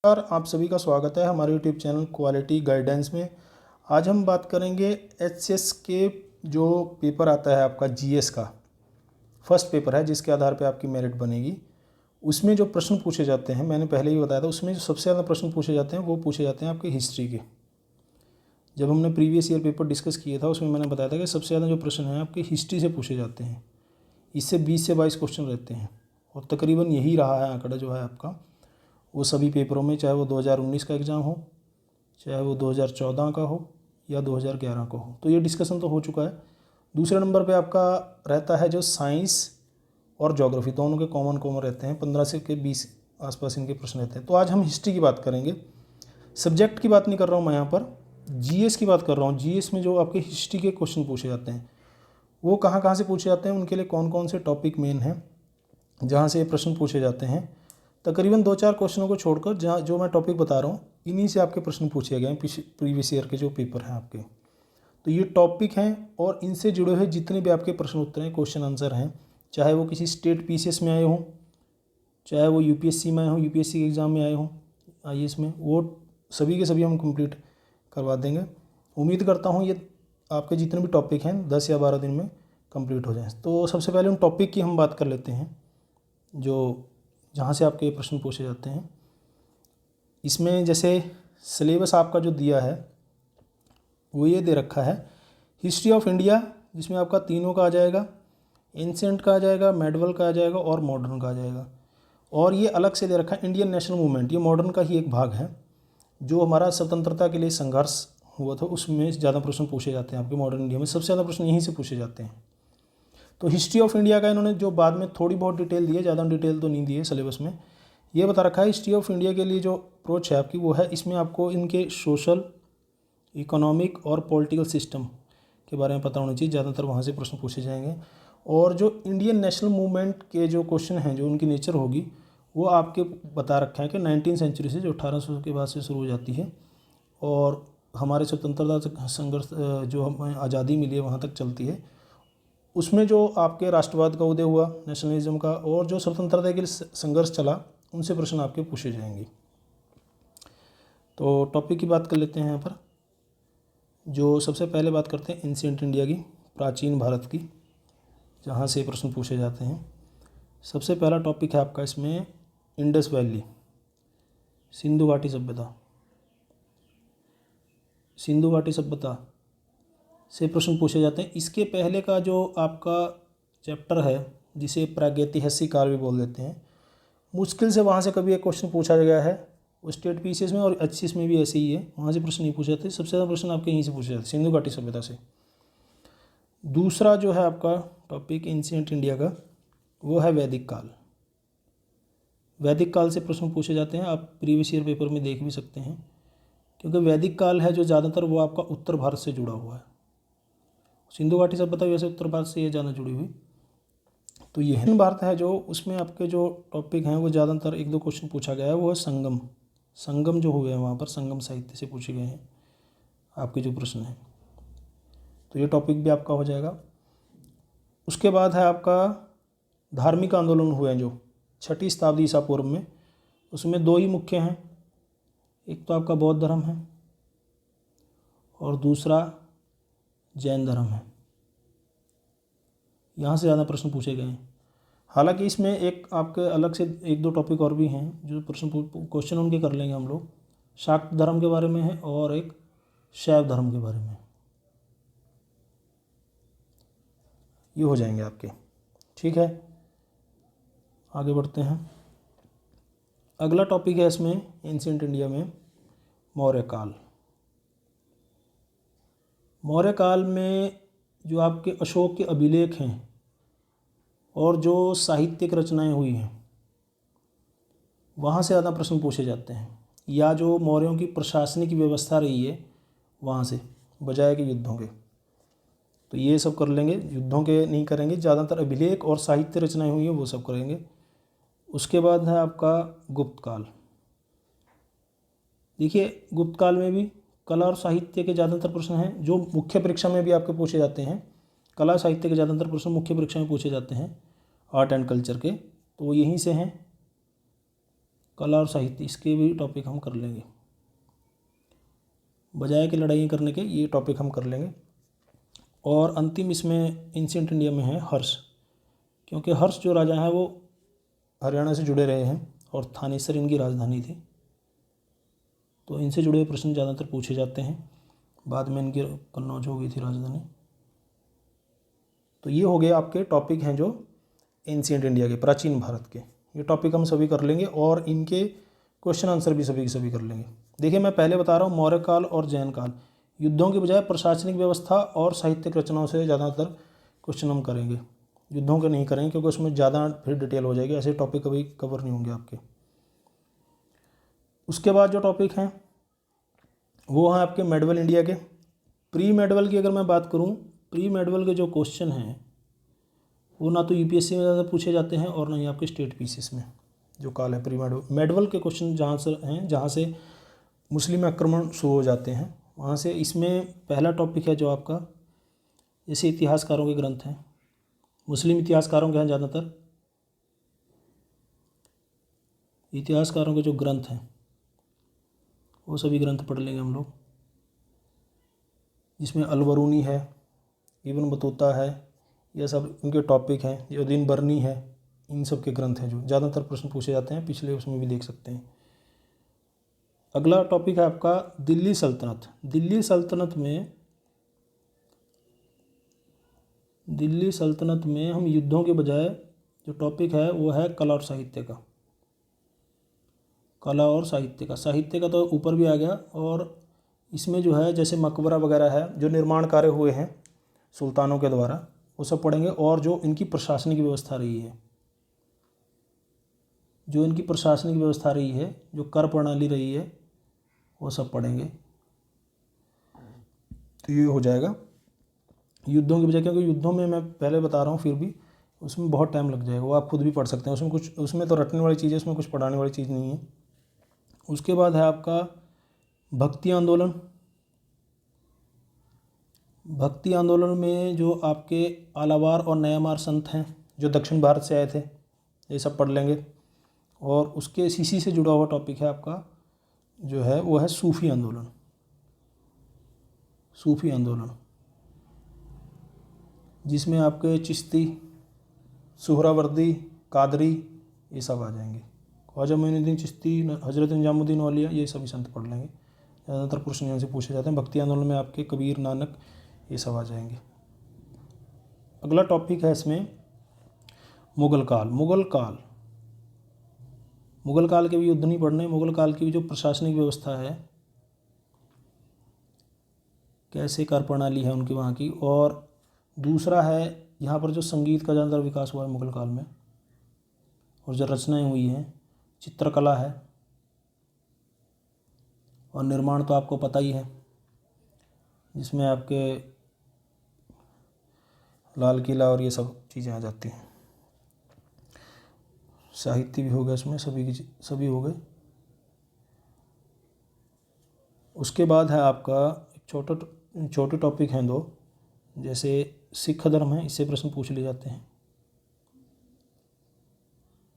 नमस्कार, आप सभी का स्वागत है हमारे यूट्यूब चैनल क्वालिटी गाइडेंस में। आज हम बात करेंगे एचएस के जो पेपर आता है आपका जीएस का फर्स्ट पेपर है जिसके आधार पे आपकी मेरिट बनेगी। उसमें जो प्रश्न पूछे जाते हैं, मैंने पहले ही बताया था, उसमें जो सबसे ज़्यादा प्रश्न पूछे जाते हैं वो पूछे जाते हैं आपके हिस्ट्री के। जब हमने प्रीवियस ईयर पेपर डिस्कस किया था उसमें मैंने बताया था कि सबसे ज़्यादा जो प्रश्न हैं आपके हिस्ट्री से पूछे जाते हैं। इससे 20 से 22 क्वेश्चन रहते हैं और तकरीबन यही रहा है आंकड़ा जो है आपका वो सभी पेपरों में, चाहे वो 2019 का एग्ज़ाम हो, चाहे वो 2014 का हो या 2011 का हो। तो ये डिस्कशन तो हो चुका है। दूसरे नंबर पे आपका रहता है जो साइंस और ज्योग्राफी, दोनों के कॉमन रहते हैं। 15 से के 20 आसपास इनके प्रश्न रहते हैं। तो आज हम हिस्ट्री की बात करेंगे। सब्जेक्ट की बात नहीं कर रहा हूँ मैं यहाँ पर, जीएस की बात कर रहा हूँ। जीएस में जो आपके हिस्ट्री के क्वेश्चन पूछे जाते हैं वो कहाँ कहाँ से पूछे जाते हैं, उनके लिए कौन कौन से टॉपिक मेन हैं जहाँ से ये प्रश्न पूछे जाते हैं। तकरीबन 2-4 क्वेश्चनों को छोड़कर जहाँ जो मैं टॉपिक बता रहा हूँ इन्हीं से आपके प्रश्न पूछे गए हैं प्रीवियस ईयर के जो पेपर हैं आपके। तो ये टॉपिक हैं और इनसे जुड़े हुए जितने भी आपके प्रश्न उत्तर हैं, क्वेश्चन आंसर हैं, चाहे वो किसी स्टेट पीसीएस में आए हों, चाहे वो यूपीएससी में आए हों, यूपीएससी के एग्ज़ाम में आए हों, आईएएस में, वो सभी के सभी हम कंप्लीट करवा देंगे। उम्मीद करता हूँ ये आपके जितने भी टॉपिक हैं 10 या 12 दिन में कंप्लीट हो जाएँ। तो सबसे पहले उन टॉपिक की हम बात कर लेते हैं जो जहाँ से आपके प्रश्न पूछे जाते हैं। इसमें जैसे सिलेबस आपका जो दिया है वो ये दे रखा है, हिस्ट्री ऑफ इंडिया, जिसमें आपका तीनों का आ जाएगा, एंशिएंट का आ जाएगा, मेडिवल का आ जाएगा और मॉडर्न का आ जाएगा। और ये अलग से दे रखा है इंडियन नेशनल मूवमेंट, ये मॉडर्न का ही एक भाग है। जो हमारा स्वतंत्रता के लिए संघर्ष हुआ था उसमें ज़्यादा प्रश्न पूछे जाते हैं आपके मॉडर्न इंडिया में, सबसे ज़्यादा प्रश्न यहीं से पूछे जाते हैं। तो हिस्ट्री ऑफ इंडिया का इन्होंने जो बाद में थोड़ी बहुत डिटेल दी है, ज़्यादा डिटेल तो नहीं दी है सिलेबस में। ये बता रखा है हिस्ट्री ऑफ इंडिया के लिए जो अप्रोच है आपकी वो है, इसमें आपको इनके सोशल, इकोनॉमिक और पॉलिटिकल सिस्टम के बारे में पता होना चाहिए, ज़्यादातर वहाँ से प्रश्न पूछे जाएंगे। और जो इंडियन नेशनल मूवमेंट के जो क्वेश्चन हैं, जो उनकी नेचर होगी, वो आपके बता रखा है कि 19वीं सेंचुरी से, जो 1800 के बाद से शुरू हो जाती है और हमारे स्वतंत्रता संघर्ष जो हमें आज़ादी मिली है वहाँ तक चलती है। उसमें जो आपके राष्ट्रवाद का उदय हुआ, नेशनलिज्म का, और जो स्वतंत्रता के लिए संघर्ष चला, उनसे प्रश्न आपके पूछे जाएंगे। तो टॉपिक की बात कर लेते हैं यहाँ पर। जो सबसे पहले बात करते हैं एंशिएंट इंडिया की, प्राचीन भारत की, जहाँ से प्रश्न पूछे जाते हैं। सबसे पहला टॉपिक है आपका इसमें इंडस वैली, सिंधु घाटी सभ्यता। सिंधु घाटी सभ्यता से प्रश्न पूछे जाते हैं। इसके पहले का जो आपका चैप्टर है, जिसे प्रागैतिहासिक काल भी बोल देते हैं, मुश्किल से वहाँ से कभी एक क्वेश्चन पूछा गया है। वो स्टेट पीसीएस में और एचसीएस में भी ऐसे ही है, वहाँ से प्रश्न नहीं पूछे जाते। सबसे ज़्यादा प्रश्न आपके यहीं से पूछे जाते हैं, सिंधु घाटी सभ्यता से। दूसरा जो है आपका टॉपिक एंशिएंट इंडिया का, वो है वैदिक काल। वैदिक काल से प्रश्न पूछे जाते हैं, आप प्रीवियस ईयर पेपर में देख भी सकते हैं, क्योंकि वैदिक काल है जो ज़्यादातर वो आपका उत्तर भारत से जुड़ा हुआ है। सिंधु घाटी सभ्यता वैसे उत्तर भारत से ये ज़्यादा जुड़ी हुई। तो ये हिंद भारत है जो, उसमें आपके जो टॉपिक हैं वो ज़्यादातर 1-2 क्वेश्चन पूछा गया है, वो है संगम। संगम जो हुए हैं वहाँ पर, संगम साहित्य से पूछे गए हैं आपके जो प्रश्न हैं। तो ये टॉपिक भी आपका हो जाएगा। उसके बाद है आपका धार्मिक आंदोलन हुए हैं जो 6वीं शताब्दी ईसा पूर्व में, उसमें 2 ही मुख्य हैं। एक तो आपका बौद्ध धर्म है और दूसरा जैन धर्म है। यहाँ से ज़्यादा प्रश्न पूछे गए हैं। हालांकि इसमें एक आपके अलग से 1-2 टॉपिक और भी हैं जो प्रश्न क्वेश्चन उनके कर लेंगे हम लोग। शाक्त धर्म के बारे में है और एक शैव धर्म के बारे में, ये हो जाएंगे आपके। ठीक है, आगे बढ़ते हैं। अगला टॉपिक है इसमें एंशिएंट इंडिया में मौर्य काल। मौर्य काल में जो आपके अशोक के अभिलेख हैं और जो साहित्यिक रचनाएं हुई हैं, वहाँ से ज़्यादा प्रश्न पूछे जाते हैं, या जो मौर्यों की प्रशासनिक व्यवस्था रही है वहाँ से, बजाय के युद्धों के। तो ये सब कर लेंगे, युद्धों के नहीं करेंगे, ज़्यादातर अभिलेख और साहित्य रचनाएं हुई हैं वो सब करेंगे। उसके बाद है आपका गुप्त काल। देखिए, गुप्त काल में भी कला और साहित्य के ज़्यादातर प्रश्न हैं जो मुख्य परीक्षा में भी आपके पूछे जाते हैं। कला साहित्य के ज़्यादातर प्रश्न मुख्य परीक्षा में पूछे जाते हैं, आर्ट एंड कल्चर के, तो वो यहीं से हैं। कला और साहित्य, इसके भी टॉपिक हम कर लेंगे। बजाय के लड़ाई करने के ये टॉपिक हम कर लेंगे। और अंतिम इसमें एंशिएंट इंडिया में है हर्ष, क्योंकि हर्ष जो राजा हैं वो हरियाणा से जुड़े रहे हैं और थानेसर इनकी राजधानी थी, तो इनसे जुड़े हुए प्रश्न ज़्यादातर पूछे जाते हैं। बाद में इनकी कन्नौज हो गई थी राजधानी। तो ये हो गए आपके टॉपिक हैं जो एंशिएंट इंडिया के, प्राचीन भारत के। ये टॉपिक हम सभी कर लेंगे और इनके क्वेश्चन आंसर भी सभी के सभी कर लेंगे। देखिए मैं पहले बता रहा हूँ, मौर्य काल और जैन काल, युद्धों के बजाय प्रशासनिक व्यवस्था और साहित्यिक रचनाओं से ज़्यादातर क्वेश्चन हम करेंगे, युद्धों के नहीं करेंगे क्योंकि उसमें ज़्यादा फिर डिटेल हो जाएगी, ऐसे टॉपिक कभी कवर नहीं होंगे आपके। उसके बाद जो टॉपिक हैं वो हैं आपके मेडवल इंडिया के। प्री मेडवल की अगर मैं बात करूँ, प्री मेडवल के जो क्वेश्चन हैं वो ना तो यूपीएससी में ज़्यादा पूछे जाते हैं और ना ही आपके स्टेट पीसीएस में। जो काल है प्री मेडवल के क्वेश्चन जहाँ से हैं, जहाँ से मुस्लिम आक्रमण शुरू हो जाते हैं वहाँ से। इसमें पहला टॉपिक है जो आपका, जैसे इतिहासकारों के ग्रंथ हैं, मुस्लिम इतिहासकारों के हैं ज़्यादातर, इतिहासकारों के जो ग्रंथ हैं वो सभी ग्रंथ पढ़ लेंगे हम लोग, जिसमें अलबरूनी है, इब्न बतूता है, यह सब इनके टॉपिक हैं। युद्दीन बरनी है, इन सब के ग्रंथ हैं जो ज़्यादातर प्रश्न पूछे जाते हैं, पिछले उसमें भी देख सकते हैं। अगला टॉपिक है आपका दिल्ली सल्तनत। दिल्ली सल्तनत में हम युद्धों के बजाय जो टॉपिक है वो है कला और साहित्य का। कला और साहित्य का तो ऊपर भी आ गया, और इसमें जो है जैसे मकबरा वगैरह है, जो निर्माण कार्य हुए हैं सुल्तानों के द्वारा, वो सब पढ़ेंगे। और जो इनकी प्रशासनिक व्यवस्था रही है, जो कर प्रणाली रही है, वो सब पढ़ेंगे। तो ये हो जाएगा युद्धों के बजाय, क्योंकि युद्धों में मैं पहले बता रहा हूँ फिर भी उसमें बहुत टाइम लग जाएगा, वो आप खुद भी पढ़ सकते हैं। उसमें तो रटने वाली चीज़ है, उसमें कुछ पढ़ाने वाली चीज़ नहीं है। उसके बाद है आपका भक्ति आंदोलन। भक्ति आंदोलन में जो आपके आलावार और नयामार संत हैं जो दक्षिण भारत से आए थे, ये सब पढ़ लेंगे। और उसके इसी से जुड़ा हुआ टॉपिक है आपका जो है वो है सूफी आंदोलन। जिसमें आपके चिश्ती, सुहरावर्दी, कादरी, ये सब आ जाएंगे। ख्वाजा मोइनुद्दीन चिश्ती, हजरत निजामुद्दीन औलिया, ये सभी संत पढ़ लेंगे। ज़्यादातर प्रश्न यहाँ से पूछे जाते हैं। भक्ति आंदोलन में आपके कबीर, नानक, ये सब आ जाएंगे। अगला टॉपिक है इसमें मुगल काल। मुगल काल के भी युद्ध नहीं पढ़ने, मुगल काल की भी जो प्रशासनिक व्यवस्था है, कैसे कार्य प्रणाली है उनकी वहाँ की। और दूसरा है यहाँ पर जो संगीत का ज़्यादातर विकास हुआ है मुगल काल में, और जो रचनाएं हुई हैं, चित्रकला है, और निर्माण तो आपको पता ही है, जिसमें आपके लाल किला और ये सब चीज़ें आ जाती हैं। साहित्य भी हो गया इसमें, सभी हो गए। उसके बाद है आपका छोटे टॉपिक हैं दो, जैसे सिख धर्म है, इससे प्रश्न पूछ लिए जाते हैं,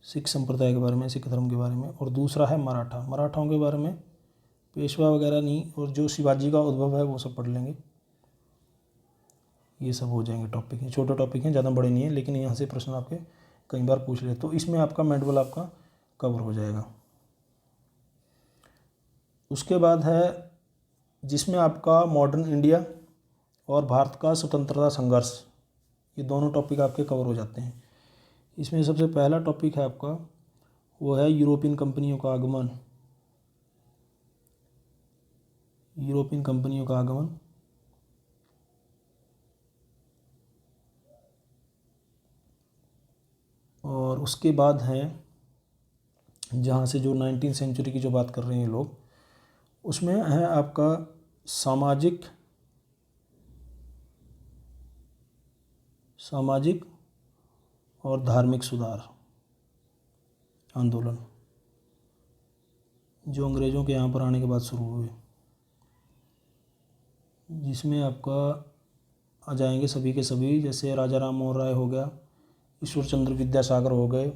सिख संप्रदाय के बारे में, सिख धर्म के बारे में। और दूसरा है मराठाओं के बारे में, पेशवा वगैरह नहीं, और जो शिवाजी का उद्भव है वो सब पढ़ लेंगे। ये सब हो जाएंगे टॉपिक हैं, छोटे टॉपिक हैं, ज़्यादा बड़े नहीं हैं, लेकिन यहाँ से प्रश्न आपके कई बार पूछ ले, तो इसमें आपका मेडवल आपका कवर हो जाएगा। उसके बाद है जिसमें आपका मॉडर्न इंडिया और भारत का स्वतंत्रता संघर्ष, ये दोनों टॉपिक आपके कवर हो जाते हैं। इसमें सबसे पहला टॉपिक है आपका वो है यूरोपियन कंपनियों का आगमन। और उसके बाद है जहाँ से जो 19वीं सेंचुरी की जो बात कर रहे हैं लोग, उसमें है आपका सामाजिक और धार्मिक सुधार आंदोलन, जो अंग्रेज़ों के यहाँ पर आने के बाद शुरू हुए, जिसमें आपका आ जाएंगे सभी के सभी, जैसे राजा राम मोहन राय हो गया, ईश्वर चंद्र विद्यासागर हो गए,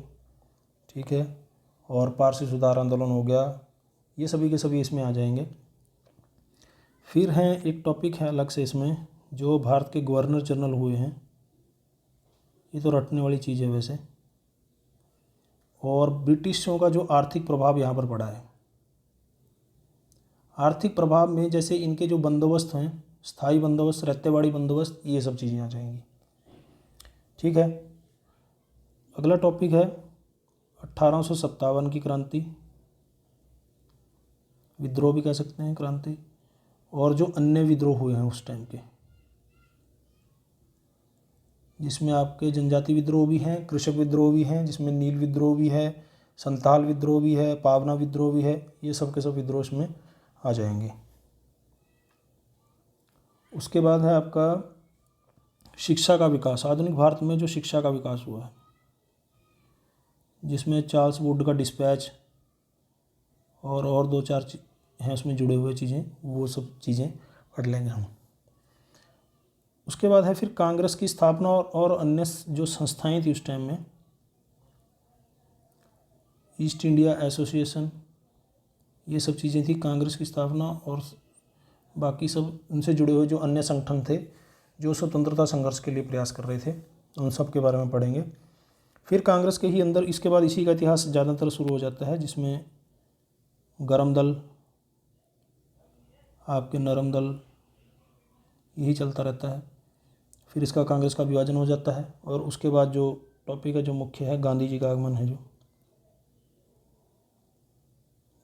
ठीक है, और पारसी सुधार आंदोलन हो गया, ये सभी के सभी इसमें आ जाएंगे। फिर हैं एक टॉपिक है अलग से इसमें, जो भारत के गवर्नर जनरल हुए हैं, ये तो रटने वाली चीज़ है वैसे। और ब्रिटिशों का जो आर्थिक प्रभाव यहाँ पर पड़ा है, आर्थिक प्रभाव में जैसे इनके जो बंदोबस्त हैं, स्थायी बंदोबस्त, रत्तेवाड़ी बंदोबस्त, ये सब चीज़ें आ जाएंगी। ठीक है, अगला टॉपिक है 1857 की क्रांति, विद्रोह भी कह सकते हैं क्रांति, और जो अन्य विद्रोह हुए हैं उस टाइम के, जिसमें आपके जनजाति विद्रोह भी हैं, कृषक विद्रोह भी हैं, जिसमें नील विद्रोह भी है, संथाल विद्रोह भी है, पावना विद्रोह भी है, ये सब के सब विद्रोह इसमें आ जाएंगे। उसके बाद है आपका शिक्षा का विकास, आधुनिक भारत में जो शिक्षा का विकास हुआ है, जिसमें चार्ल्स वुड का डिस्पैच और दो चार हैं उसमें जुड़े हुए चीज़ें, वो सब चीज़ें पढ़ लेंगे हम। उसके बाद है फिर कांग्रेस की स्थापना और अन्य जो संस्थाएं थी उस टाइम में, ईस्ट इंडिया एसोसिएशन, ये सब चीज़ें थी, कांग्रेस की स्थापना, और बाकी सब उनसे जुड़े हुए जो अन्य संगठन थे जो स्वतंत्रता संघर्ष के लिए प्रयास कर रहे थे, उन सब के बारे में पढ़ेंगे। फिर कांग्रेस के ही अंदर इसके बाद इसी का इतिहास ज़्यादातर शुरू हो जाता है, जिसमें गरम दल, आपके नरम दल, यही चलता रहता है। फिर इसका कांग्रेस का विभाजन हो जाता है, और उसके बाद जो टॉपिक है जो मुख्य है, गांधी जी का आगमन है, जो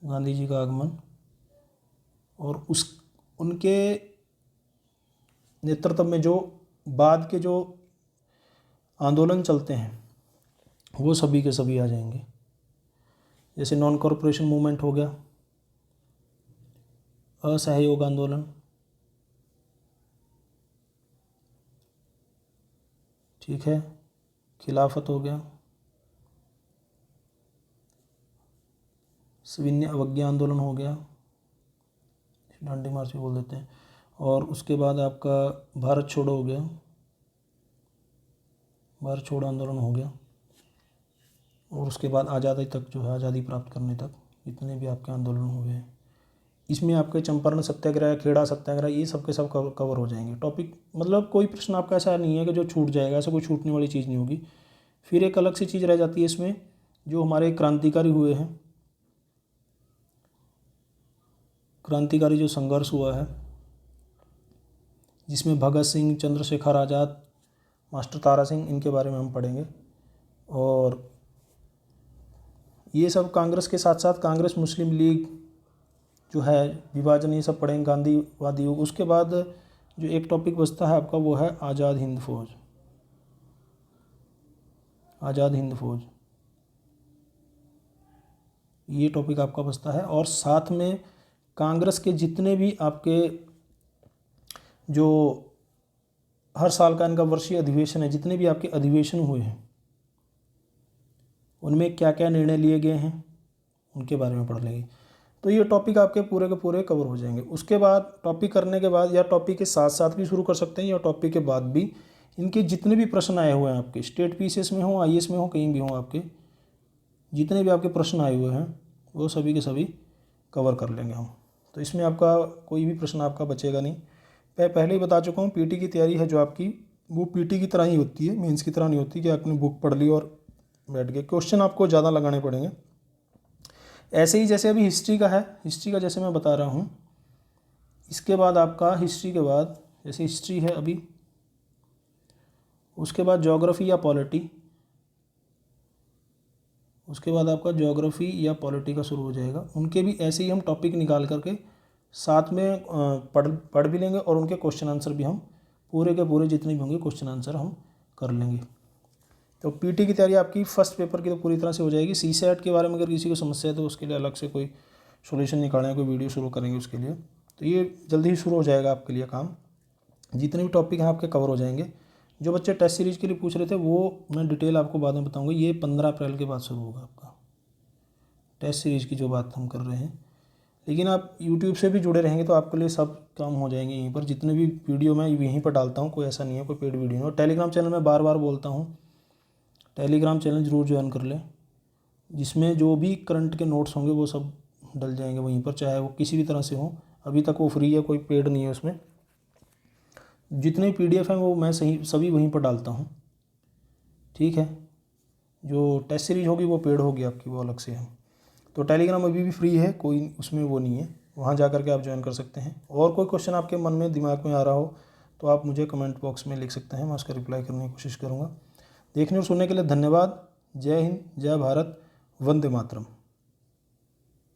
गांधी जी का आगमन, और उनके नेतृत्व में जो बाद के जो आंदोलन चलते हैं वो सभी के सभी आ जाएंगे। जैसे नॉन कॉरपोरेशन मूवमेंट हो गया, असहयोग आंदोलन, ठीक है, खिलाफत हो गया, सविनय अवज्ञा आंदोलन हो गया, डांडी मार्च भी बोल देते हैं, और उसके बाद आपका भारत छोड़ो हो गया, भारत छोड़ो आंदोलन हो गया, और उसके बाद आज़ादी तक जो है, आज़ादी प्राप्त करने तक जितने भी आपके आंदोलन हुए हैं, इसमें आपके चंपारण सत्याग्रह, खेड़ा सत्याग्रह, ये सब के सब कवर हो जाएंगे टॉपिक। मतलब कोई प्रश्न आपका ऐसा नहीं है कि जो छूट जाएगा, ऐसा कोई छूटने वाली चीज़ नहीं होगी। फिर एक अलग सी चीज़ रह जाती है इसमें, जो हमारे क्रांतिकारी हुए हैं, क्रांतिकारी जो संघर्ष हुआ है, जिसमें भगत सिंह, चंद्रशेखर आज़ाद, मास्टर तारा सिंह, इनके बारे में हम पढ़ेंगे। और ये सब कांग्रेस के साथ साथ कांग्रेस मुस्लिम लीग जो है, विभाजन, ये सब पढ़ेंगे, गांधीवादी युग। उसके बाद जो एक टॉपिक बचता है आपका, वो है आज़ाद हिंद फौज, आज़ाद हिंद फौज, ये टॉपिक आपका बचता है। और साथ में कांग्रेस के जितने भी आपके जो हर साल का इनका वर्षीय अधिवेशन है, जितने भी आपके अधिवेशन हुए हैं, उनमें क्या क्या निर्णय लिए गए हैं, उनके बारे में पढ़ लेंगे। तो ये टॉपिक आपके पूरे के पूरे कवर हो जाएंगे। उसके बाद टॉपिक करने के बाद, या टॉपिक के साथ साथ भी शुरू कर सकते हैं, या टॉपिक के बाद भी इनके जितने भी प्रश्न आए हुए हैं आपके, स्टेट पीसीएस में हो, आईएएस में हो, कहीं भी हो, आपके जितने भी आपके प्रश्न आए हुए हैं वो सभी के सभी कवर कर लेंगे हम। तो इसमें आपका कोई भी प्रश्न आपका बचेगा नहीं। मैं पहले ही बता चुका हूँ, पीटी की तैयारी है जो आपकी, वो पीटी की तरह ही होती है, मेंस की तरह नहीं होती कि आपने बुक पढ़ ली और बैठ गए। क्वेश्चन आपको ज़्यादा लगाने पड़ेंगे। ऐसे ही जैसे अभी हिस्ट्री का है, हिस्ट्री का जैसे मैं बता रहा हूँ, इसके बाद आपका हिस्ट्री के बाद, जैसे हिस्ट्री है अभी, उसके बाद ज्योग्राफी या पॉलिटी, उसके बाद आपका ज्योग्राफी या पॉलिटी का शुरू हो जाएगा। उनके भी ऐसे ही हम टॉपिक निकाल करके साथ में पढ़ भी लेंगे, और उनके क्वेश्चन आंसर भी हम पूरे के पूरे जितने भी होंगे क्वेश्चन आंसर हम कर लेंगे। तो पीटी की तैयारी आपकी फर्स्ट पेपर की तो पूरी तरह से हो जाएगी। सीसेट के बारे में अगर किसी को समस्या है तो उसके लिए अलग से कोई सॉल्यूशन निकालेंगे, कोई वीडियो शुरू करेंगे उसके लिए। तो ये जल्दी ही शुरू हो जाएगा आपके लिए काम। जितने भी टॉपिक हैं आपके कवर हो जाएंगे। जो बच्चे टेस्ट सीरीज़ के लिए पूछ रहे थे वो मैं डिटेल आपको बाद में बताऊँगा। ये 15 अप्रैल के बाद शुरू होगा आपका टेस्ट सीरीज़ की जो बात हम कर रहे हैं। लेकिन आप यूट्यूब से भी जुड़े रहेंगे तो आपके लिए सब काम हो जाएंगे यहीं पर। जितने भी वीडियो मैं यहीं पर डालता हूँ, कोई ऐसा नहीं है कोई पेड वीडियो नहीं। और टेलीग्राम चैनल में बार बार बोलता हूँ, टेलीग्राम चैनल ज़रूर ज्वाइन कर लें। जिसमें जो भी करंट के नोट्स होंगे वो सब डल जाएंगे वहीं पर, चाहे वो किसी भी तरह से हो। अभी तक वो फ्री है, कोई पेड नहीं है उसमें। जितने PDF हैं वो मैं सभी वहीं पर डालता हूँ, ठीक है। जो टेस्ट सीरीज होगी वो पेड होगी आपकी, वो अलग से है। तो टेलीग्राम अभी भी फ्री है, कोई उसमें वो नहीं है, वहाँ जा कर के आप ज्वाइन कर सकते हैं। और कोई क्वेश्चन आपके मन में दिमाग में आ रहा हो तो आप मुझे कमेंट बॉक्स में लिख सकते हैं, मैं उसका रिप्लाई करने की कोशिश करूँगा। देखने और सुनने के लिए धन्यवाद। जय हिंद, जय भारत, वंदे मातरम।